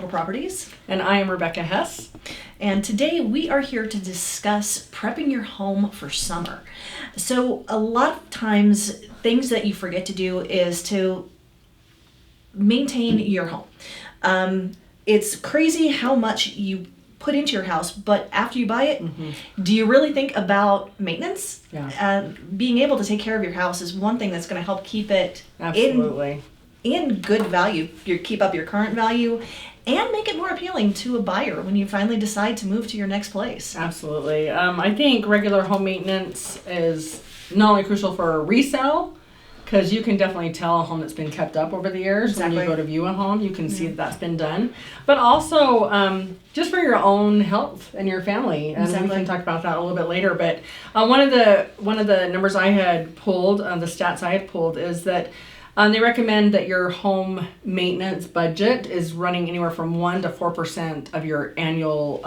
Rental Properties. And I am Rebecca Hess. And today we are here to discuss prepping your home for summer. So a lot of times things that you forget to do is to maintain your home. It's crazy how much you put into your house, but after you buy it, do you really think about maintenance? Yeah. Being able to take care of your house is one thing that's going to help keep it Absolutely. in good value. Keep up your current value and make it more appealing to a buyer when you finally decide to move to your next place. Absolutely. I think regular home maintenance is not only crucial for resale, because you can definitely tell a home that's been kept up over the years. Exactly. When you go to view a home, you can see that that's been done. But also just for your own health and your family. And Exactly. we can talk about that a little bit later. But one of the numbers I had pulled, the stats I had pulled, is that they recommend that your home maintenance budget is running anywhere from 1% to 4% of your annual,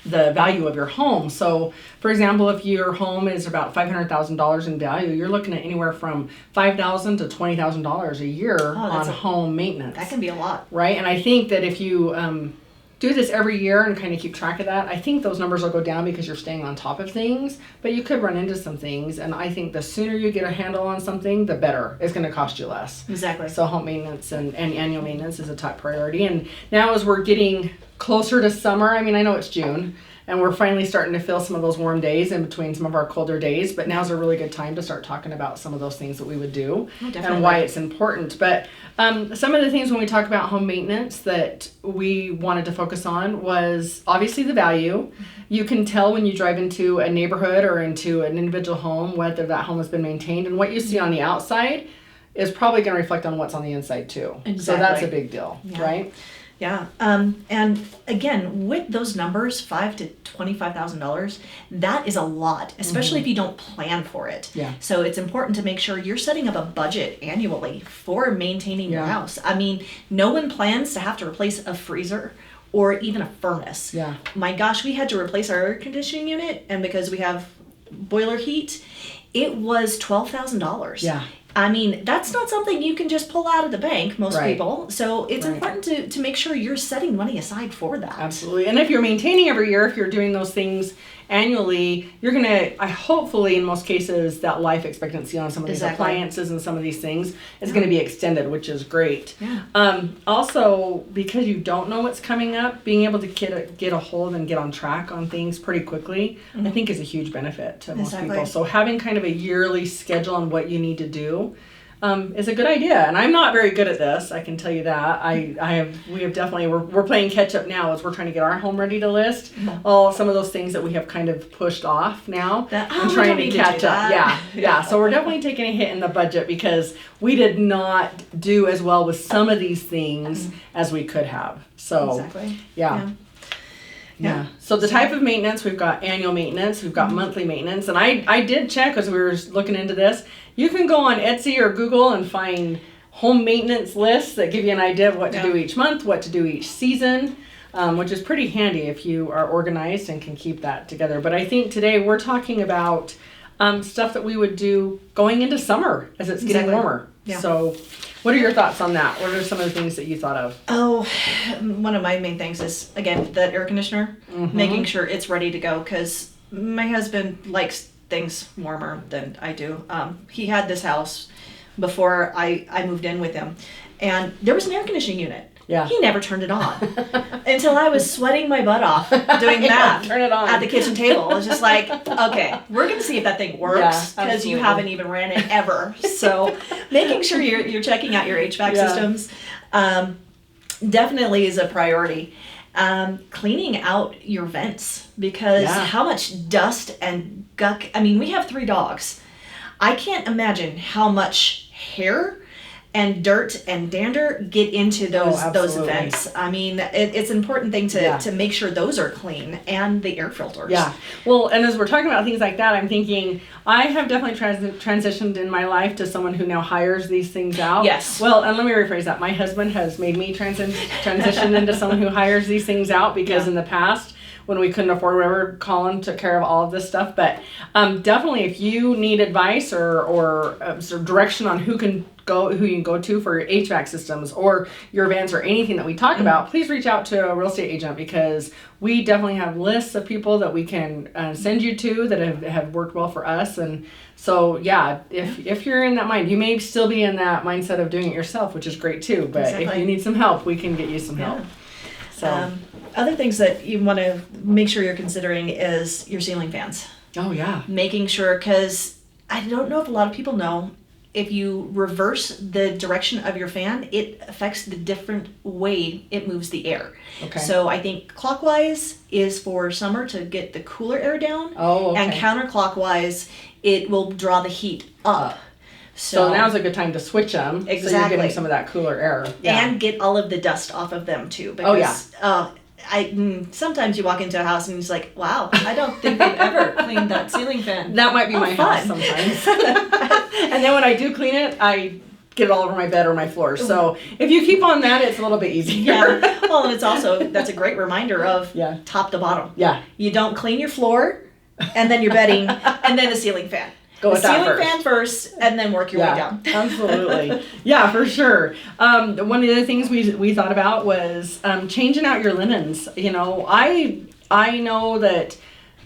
the value of your home. So, for example, if your home is about $500,000 in value, you're looking at anywhere from $5,000 to $20,000 a year on home maintenance. That can be a lot. Right? And I think that if you do this every year and kind of keep track of that, I think those numbers will go down because you're staying on top of things, but you could run into some things. And I think the sooner you get a handle on something, the better. It's going to cost you less. Exactly. So home maintenance and annual maintenance is a top priority. And now as we're getting closer to summer, I mean, I know it's June, and we're finally starting to feel some of those warm days in between some of our colder days, but now's a really good time to start talking about some of those things that we would do and why it's important. But some of the things when we talk about home maintenance that we wanted to focus on was obviously the value. You can tell when you drive into a neighborhood or into an individual home whether that home has been maintained, and what you see on the outside is probably going to reflect on what's on the inside too. Exactly. So that's a big deal, right? Yeah. And again, with those numbers, $5,000 to $25,000, that is a lot, especially if you don't plan for it. Yeah. So it's important to make sure you're setting up a budget annually for maintaining your house. I mean, no one plans to have to replace a freezer or even a furnace. Yeah. My gosh, we had to replace our air conditioning unit, and because we have boiler heat, it was $12,000. Yeah. I mean, that's not something you can just pull out of the bank, most people. So it's important to make sure you're setting money aside for that. Absolutely. And if you're maintaining every year, if you're doing those things annually, you're going to, hopefully in most cases, that life expectancy on some of these appliances and some of these things is going to be extended, which is great. Yeah. Also, because you don't know what's coming up, being able to get a hold and get on track on things pretty quickly, I think is a huge benefit to most people. So having kind of a yearly schedule on what you need to do is a good idea. And I'm not very good at this, I can tell you that. We have definitely, we're playing catch up now as we're trying to get our home ready to list. Some of those things that we have kind of pushed off now and trying to catch up. Yeah. So we're definitely taking a hit in the budget because we did not do as well with some of these things as we could have. So yeah. So the type of maintenance, we've got annual maintenance, we've got monthly maintenance, and I did check as we were looking into this. You can go on Etsy or Google and find home maintenance lists that give you an idea of what to do each month, what to do each season, which is pretty handy if you are organized and can keep that together. But I think today we're talking about stuff that we would do going into summer as it's getting warmer. Yeah. So what are your thoughts on that? What are some of the things that you thought of? Oh, one of my main things is, again, the air conditioner, making sure it's ready to go, because my husband likes things warmer than I do. He had this house before I moved in with him, and there was an air conditioning unit. Yeah. He never turned it on until I was sweating my butt off doing math turn it on at the kitchen table. It was just like, okay, we're going to see if that thing works, because you haven't even ran it ever. So making sure you're checking out your HVAC systems definitely is a priority. Cleaning out your vents, because how much dust and gunk. I mean, we have 3 dogs. I can't imagine how much hair and dirt and dander get into those vents. I mean, it's an important thing to make sure those are clean, and the air filters. Yeah. Well, and as we're talking about things like that, I'm thinking I have definitely transitioned in my life to someone who now hires these things out. Yes. Well, and let me rephrase that. My husband has made me transition into someone who hires these things out, because in the past when we couldn't afford whatever, Colin took care of all of this stuff. But definitely, if you need advice or sort of direction on who you can go to for your HVAC systems or your vents or anything that we talk about, please reach out to a real estate agent, because we definitely have lists of people that we can send you to that have worked well for us. And so, yeah, if you're in that mind, you may still be in that mindset of doing it yourself, which is great too. But if you need some help, we can get you some help. So other things that you want to make sure you're considering is your ceiling fans. Oh, yeah. Making sure, because I don't know if a lot of people know, if you reverse the direction of your fan, it affects the different way it moves the air. Okay. So I think clockwise is for summer to get the cooler air down. Oh, okay. And counterclockwise, it will draw the heat up. So now's a good time to switch them. Exactly. So you're getting some of that cooler air. Yeah. And get all of the dust off of them too. Because, sometimes you walk into a house and it's like, wow, I don't think they've ever cleaned that ceiling fan. That might be my house sometimes. And then when I do clean it, I get it all over my bed or my floor. So if you keep on that, it's a little bit easier. Yeah. Well, and it's also, that's a great reminder of top to bottom. Yeah. You don't clean your floor and then your bedding and then the ceiling fan. Go with that ceiling fan first, and then work your way down. Absolutely. Yeah, for sure. One of the other things we thought about was changing out your linens. You know, I know that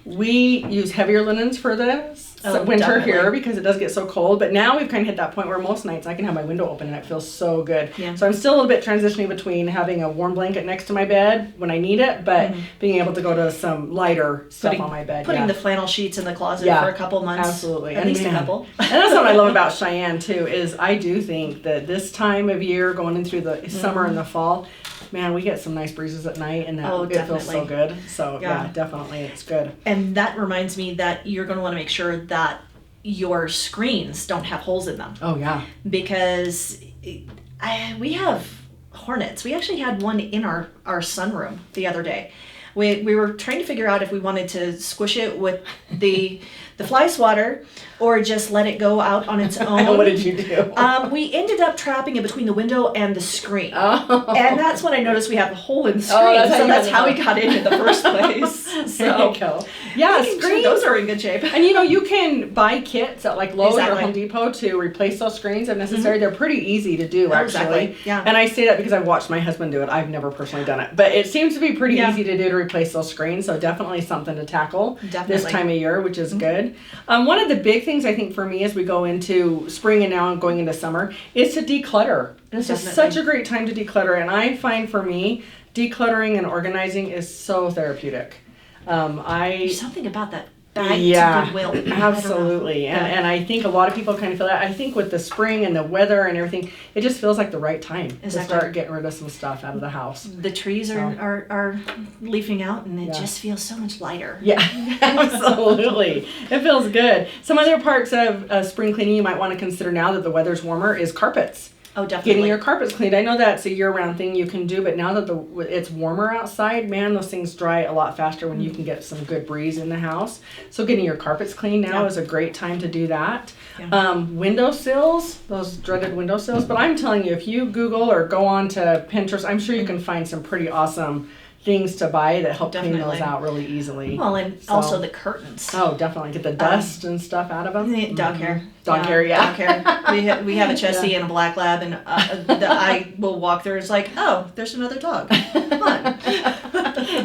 we use heavier linens for the winter definitely. here because it does get so cold. But now we've kind of hit that point where most nights I can have my window open and it feels so good. Yeah. So I'm still a little bit transitioning between having a warm blanket next to my bed when I need it, but being able to go to some lighter stuff on my bed. Putting the flannel sheets in the closet for a couple months. Absolutely. At least a couple. And that's what I love about Cheyenne too, is I do think that this time of year, going in through the summer and the fall, man, we get some nice breezes at night, and it feels so good. So yeah, definitely, it's good. And that reminds me that you're going to want to make sure that your screens don't have holes in them. Oh yeah. Because we have hornets. We actually had one in our sunroom the other day. We were trying to figure out if we wanted to squish it with the fly swatter or just let it go out on its own. What did you do? We ended up trapping it between the window and the screen. Oh. And that's when I noticed we have a hole in the screen. That's how we got in the first place. There you go. Yeah, screens. Sure those are in good shape. And you can buy kits at like Lowe's or Home Depot to replace those screens if necessary. They're pretty easy to do, actually. Exactly. Yeah. And I say that because I've watched my husband do it. I've never personally done it. But it seems to be pretty easy to do to replace those screens. So definitely something to tackle this time of year, which is good. One of the big things I think for me as we go into spring and now going into summer is to declutter. And it's just such a great time to declutter. And I find for me, decluttering and organizing is so therapeutic. There's something about that back to Goodwill. Absolutely. And I think a lot of people kind of feel that. I think with the spring and the weather and everything, it just feels like the right time to start getting rid of some stuff out of the house. The trees are leafing out, and it just feels so much lighter. Yeah, absolutely. It feels good. Some other parts of spring cleaning you might want to consider now that the weather's warmer is carpets. Oh, definitely. Getting your carpets cleaned. I know that's a year-round thing you can do, but now that it's warmer outside, man, those things dry a lot faster when you can get some good breeze in the house. So getting your carpets cleaned now is a great time to do that. Yeah. Windowsills, those dreaded windowsills. But I'm telling you, if you Google or go on to Pinterest, I'm sure you can find some pretty awesome things to buy that help clean those out really easily. Well, and also the curtains. Oh, definitely. Get the dust and stuff out of them. Dog hair. Dog hair, yeah. Dog hair. We have a Chessie and a black lab, and I will walk through. It's like, oh, there's another dog. Come on.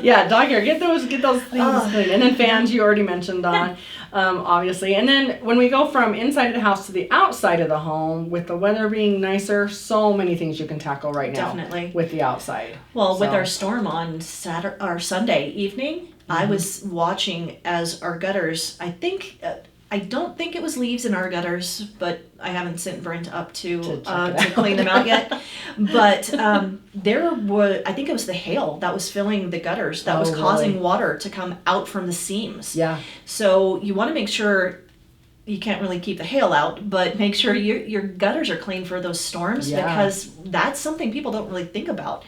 Yeah, dog hair. Get those things clean. And then fans, you already mentioned on, obviously. And then when we go from inside of the house to the outside of the home, with the weather being nicer, so many things you can tackle right now. Definitely. With the outside. Well, with our storm on Saturday or Sunday evening, I was watching as our gutters. I don't think it was leaves in our gutters, but I haven't sent Brent up to clean them out yet. But there was, I think it was the hail that was filling the gutters that was causing water to come out from the seams. Yeah. So you want to make sure, you can't really keep the hail out, but make sure your gutters are clean for those storms because that's something people don't really think about.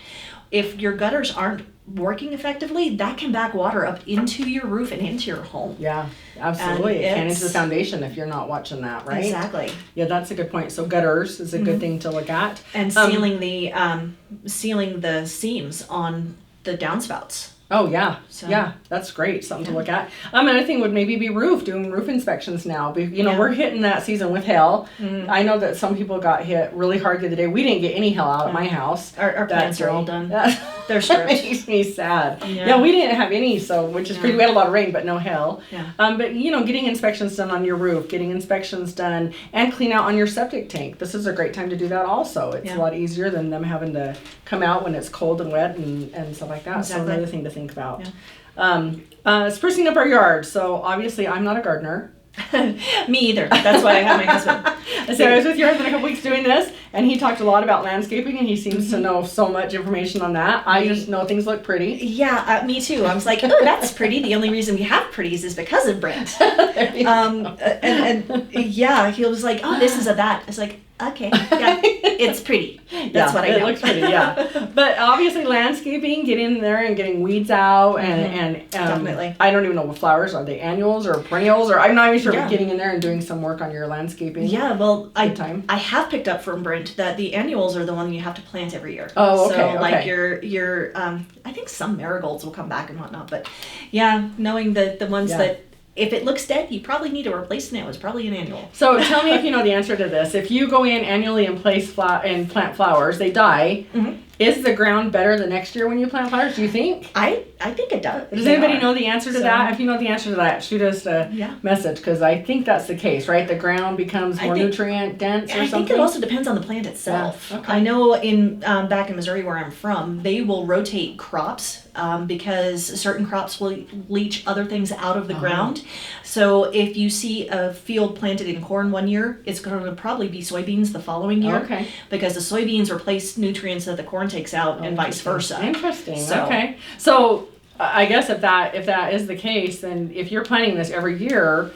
If your gutters aren't working effectively, that can back water up into your roof and into your home. Yeah, absolutely. It can into the foundation if you're not watching that, right? Exactly. Yeah, that's a good point. So gutters is a good thing to look at. And sealing the seams on the downspouts. Oh, yeah. So, yeah, that's great. Something to look at. Another thing would maybe be doing roof inspections now. We're hitting that season with hail. Mm-hmm. I know that some people got hit really hard the other day. We didn't get any hail out at my house. Our plants are all done. They're stripped. That makes me sad. Yeah, we didn't have any, which is pretty. We had a lot of rain, but no hail. Yeah. But getting inspections done on your roof, getting inspections done, and clean out on your septic tank. This is a great time to do that also. It's a lot easier than them having to come out when it's cold and wet and stuff like that. Exactly. So another thing to think about. Yeah. Sprucing up our yard. So obviously I'm not a gardener. Me either. That's why I have my husband. So I was with your husband a couple weeks doing this, and he talked a lot about landscaping, and he seems to know so much information on that. I just know things look pretty. Yeah, me too. I was like, oh, that's pretty. The only reason we have pretties is because of Brent. and yeah, he was like, oh, this is a that. I was like, okay, yeah, it's pretty. That's what I know. It looks pretty, yeah. But obviously landscaping, getting in there and getting weeds out and definitely. I don't even know what flowers, are they annuals or perennials, or I'm not even sure, but getting in there and doing some work on your landscaping. Yeah, well, I have picked up from Brent that the annuals are the one you have to plant every year. Oh, okay. So like your I think some marigolds will come back and whatnot, but yeah, knowing the ones that if it looks dead, you probably need to replace it. It's probably an annual. So tell me if you know the answer to this. If you go in annually and plant flowers, they die. Mm-hmm. Is the ground better the next year when you plant flowers? Do you think? I think it does. Does anybody know the answer to that? If you know the answer to that, shoot us a message, because I think that's the case, right? The ground becomes more nutrient dense or something. I think it also depends on the plant itself. Yeah. Okay. I know in back in Missouri where I'm from, they will rotate crops because certain crops will leach other things out of the ground. So if you see a field planted in corn one year, it's going to probably be soybeans the following year. Okay. Because the soybeans replace nutrients that the corn takes out, and vice versa. Interesting. Okay. So I guess if that is the case, then if you're planting this every year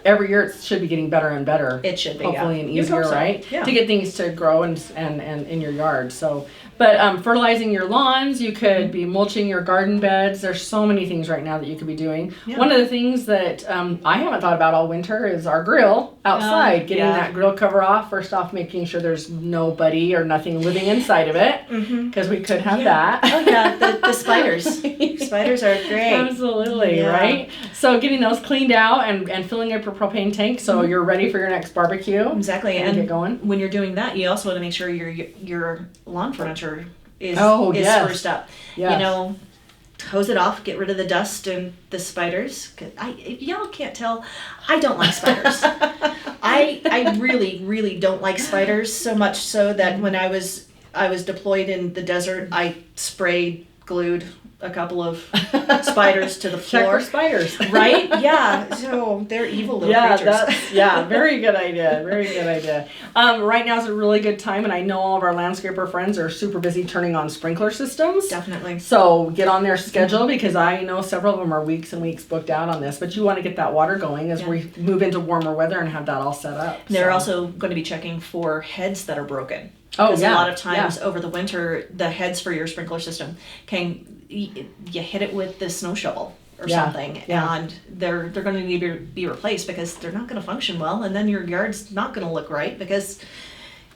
it should be getting better and better. It should be, hopefully, and easier, right? Yeah. To get things to grow and in your yard. So, but fertilizing your lawns, you could be mulching your garden beds. There's so many things right now that you could be doing. Yeah. One of the things that I haven't thought about all winter is our grill outside. Getting that grill cover off. First off, making sure there's nobody or nothing living inside of it, because we could have that. Oh yeah, the spiders. Spiders are great. Absolutely, right? So getting those cleaned out and filling up your propane tank so you're ready for your next barbecue. Exactly. And get going. When you're doing that, you also want to make sure your lawn furniture is spruced up. Yes. Hose it off, get rid of the dust and the spiders. If y'all can't tell, I don't like spiders. I really, really don't like spiders, so much so that when I was deployed in the desert, I glued a couple of spiders to the floor. Check for spiders. Right? Yeah. So they're evil little creatures. Very good idea. Very good idea. Right now is a really good time, and I know all of our landscaper friends are super busy turning on sprinkler systems. Definitely. So get on their schedule, because I know several of them are weeks and weeks booked out on this, but you want to get that water going as we move into warmer weather and have that all set up. They're also going to be checking for heads that are broken. Oh, because a lot of times over the winter, the heads for your sprinkler system you hit it with the snow shovel or something, and they're going to need to be replaced because they're not going to function well, and then your yard's not going to look right because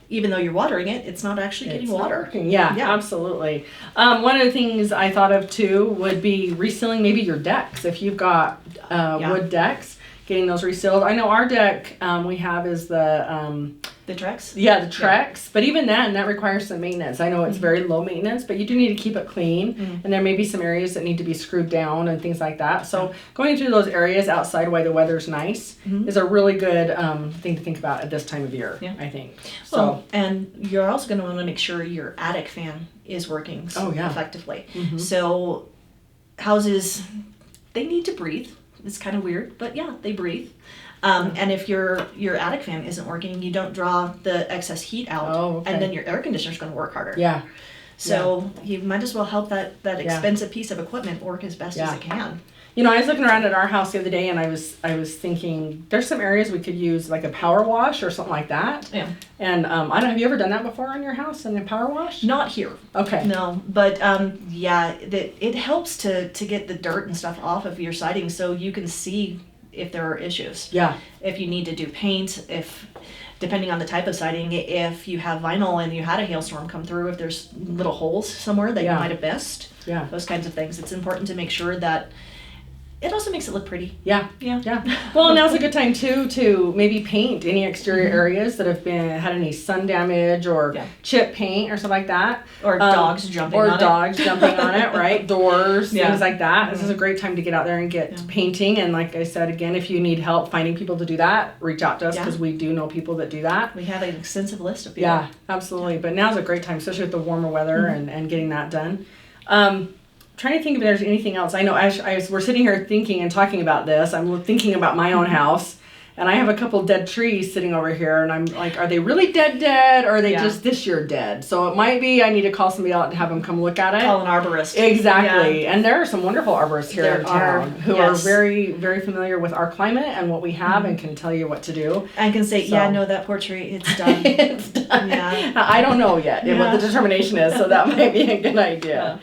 even though you're watering it, it's not actually getting water. Yeah, absolutely. One of the things I thought of too would be resealing maybe your decks. If you've got wood decks, getting those resealed. I know our deck we have is the Trex? Yeah, the Trex. But even that requires some maintenance. I know it's very low maintenance, but you do need to keep it clean. And there may be some areas that need to be screwed down and things like that. So going through those areas outside while the weather's nice is a really good thing to think about at this time of year, I think. Well, and you're also going to want to make sure your attic fan is working effectively. So houses, they need to breathe. It's kind of weird, but they breathe. And if your attic fan isn't working, you don't draw the excess heat out, and then your air conditioner's going to work harder. Yeah. So you might as well help that expensive piece of equipment work as best as it can. I was looking around at our house the other day, and I was thinking there's some areas we could use like a power wash or something like that. Yeah. And I don't know, have you ever done that before on your house, in a power wash? Not here. Okay. No, but it helps to get the dirt and stuff off of your siding so you can see if there are issues. Yeah. If you need to do paint, depending on the type of siding, if you have vinyl and you had a hailstorm come through, if there's little holes somewhere that you might have missed, those kinds of things, it's important to make sure that it also makes it look pretty. Yeah. Well, now's a good time too to maybe paint any exterior areas that have had any sun damage or chip paint or something like that. Or dogs jumping on it, right? Doors, things like that. This is a great time to get out there and get painting. And like I said, again, if you need help finding people to do that, reach out to us because we do know people that do that. We have an extensive list of people. Yeah, absolutely. But now's a great time, especially with the warmer weather and getting that done. Trying to think if there's anything else. I know as we're sitting here thinking and talking about this, I'm thinking about my own house, and I have a couple dead trees sitting over here, and I'm like, are they really dead, or are they just this year dead? So it might be I need to call somebody out and have them come look at it. Call an arborist. Exactly. And there are some wonderful arborists here in town who are very, very familiar with our climate and what we have and can tell you what to do. And can say, no, that poor tree, it's done. It's done. Yeah. I don't know yet what the determination is, so that might be a good idea.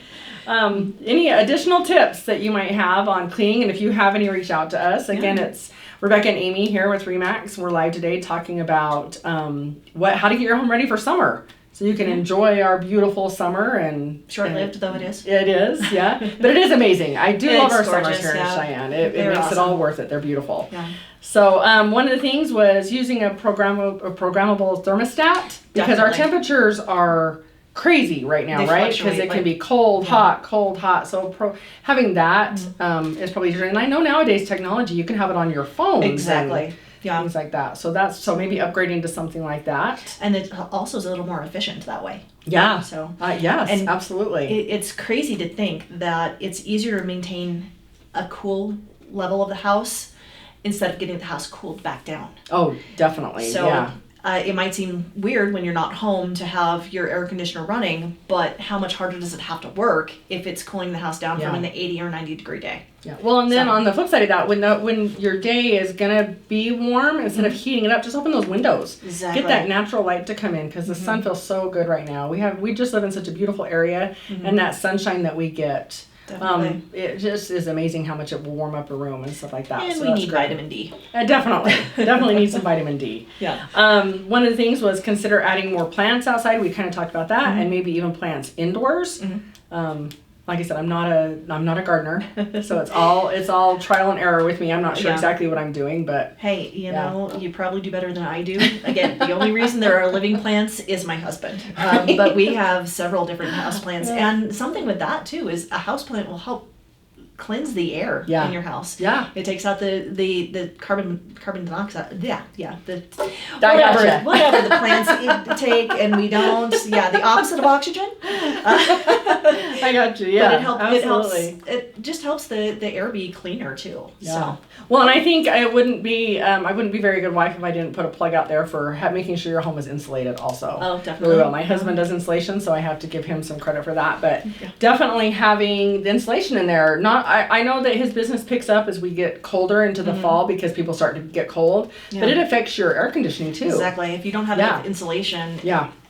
Any additional tips that you might have on cleaning, and if you have any, reach out to us. Again, it's Rebecca and Amy here with REMAX. We're live today talking about how to get your home ready for summer, so you can enjoy our beautiful summer. And short-lived though it is. It is, but it is amazing. I do love our summers here in Cheyenne. It makes it all worth it. They're beautiful. Yeah. So one of the things was using a programmable thermostat because our temperatures are crazy right now, right? Because it can be cold, hot. So having that is probably easier. And I know nowadays technology, you can have it on your phone. Exactly. Things like that. So maybe upgrading to something like that. And it also is a little more efficient that way. Yeah. So yes, and absolutely. It's crazy to think that it's easier to maintain a cool level of the house instead of getting the house cooled back down. Oh, definitely. So it might seem weird when you're not home to have your air conditioner running, but how much harder does it have to work if it's cooling the house down from an 80 or 90 degree day? Yeah. Well, and then on the flip side of that, when your day is gonna be warm, instead of heating it up, just open those windows. Exactly. Get that natural light to come in because the sun feels so good right now. We just live in such a beautiful area, and that sunshine that we get. Definitely. It just is amazing how much it will warm up a room and stuff like that. And we need vitamin D. Definitely need some vitamin D. Yeah. One of the things was consider adding more plants outside. We kind of talked about that, and maybe even plants indoors. Like I said, I'm not a gardener, so it's all trial and error with me. I'm not sure exactly what I'm doing, but hey, you know, you probably do better than I do. Again, the only reason there are living plants is my husband, but we have several different houseplants, and something with that too is a houseplant will help cleanse the air in your house. Yeah. It takes out the carbon dioxide. Whatever the plants take and we don't. Yeah, the opposite of oxygen. I got you. Yeah. But absolutely. It just helps the air be cleaner too. Yeah. So. Well, and I think I wouldn't be a very good wife if I didn't put a plug out there for making sure your home is insulated also. Oh, definitely. Really well. My husband does insulation, so I have to give him some credit for that. But definitely having the insulation in there. I know that his business picks up as we get colder into the fall because people start to get cold, but it affects your air conditioning too. Exactly. If you don't have enough insulation,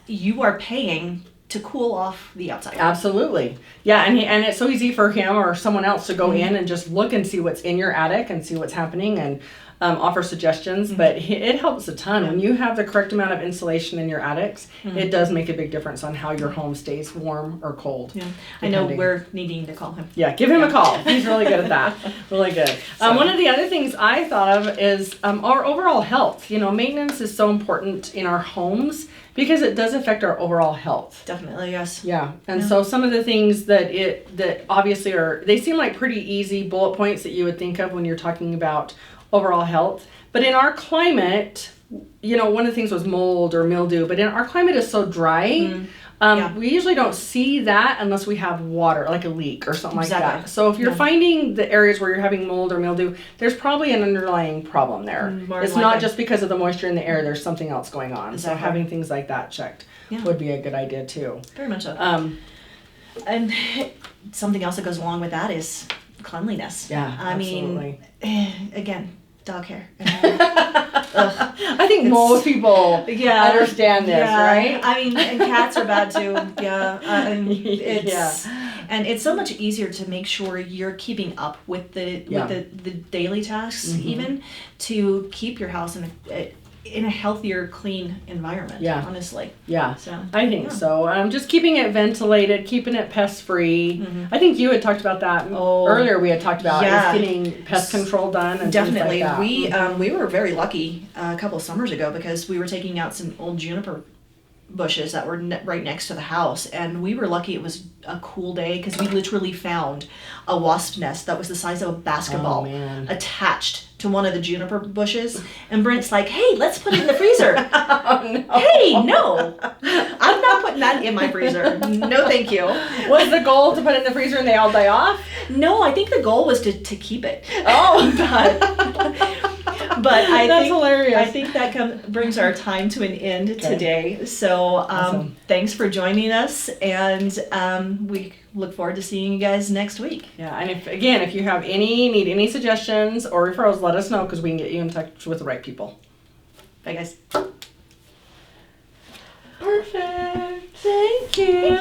you are paying to cool off the outside. Absolutely. Yeah, and it's so easy for him or someone else to go in and just look and see what's in your attic and see what's happening and offer suggestions. But it helps a ton. When you have the correct amount of insulation in your attics, it does make a big difference on how your home stays warm or cold. Yeah. I know we're needing to call him. Yeah, give him a call. He's really good at that. Really good. One of the other things I thought of is our overall health. You know, maintenance is so important in our homes because it does affect our overall health. Definitely, yes. Yeah. And so some of the things that obviously they seem like pretty easy bullet points that you would think of when you're talking about overall health. But in our climate, you know, one of the things was mold or mildew, but in our climate is so dry, we usually don't see that unless we have water, like a leak or something like that. So if you're finding the areas where you're having mold or mildew, there's probably an underlying problem there. It's not just because of the moisture in the air, there's something else going on. Exactly. So having things like that checked would be a good idea too. Very much so. And something else that goes along with that is cleanliness. Yeah, absolutely. mean, again, dog hair. I think most people understand this, right? I mean, and cats are bad too. Yeah. And it's so much easier to make sure you're keeping up with the daily tasks, even to keep your house in in a healthier, clean environment. Yeah. Honestly. Yeah. So I think so. Just keeping it ventilated, keeping it pest free. I think you had talked about that earlier. We had talked about is getting pest control done and definitely. things like that. We were very lucky a couple of summers ago because we were taking out some old juniper bushes that were right next to the house, and we were lucky it was a cool day because we literally found a wasp nest that was the size of a basketball attached to one of the juniper bushes, and Brent's like, hey, let's put it in the freezer. Hey, no, I'm not putting that in my freezer. No thank you. Was the goal to put it in the freezer and they all die off? No, I think the goal was to keep it. But That's hilarious. I think that brings our time to an end today. So awesome. Thanks for joining us, and we look forward to seeing you guys next week. Yeah, and if you have need any suggestions or referrals, let us know because we can get you in touch with the right people. Bye, guys. Perfect. Thank you.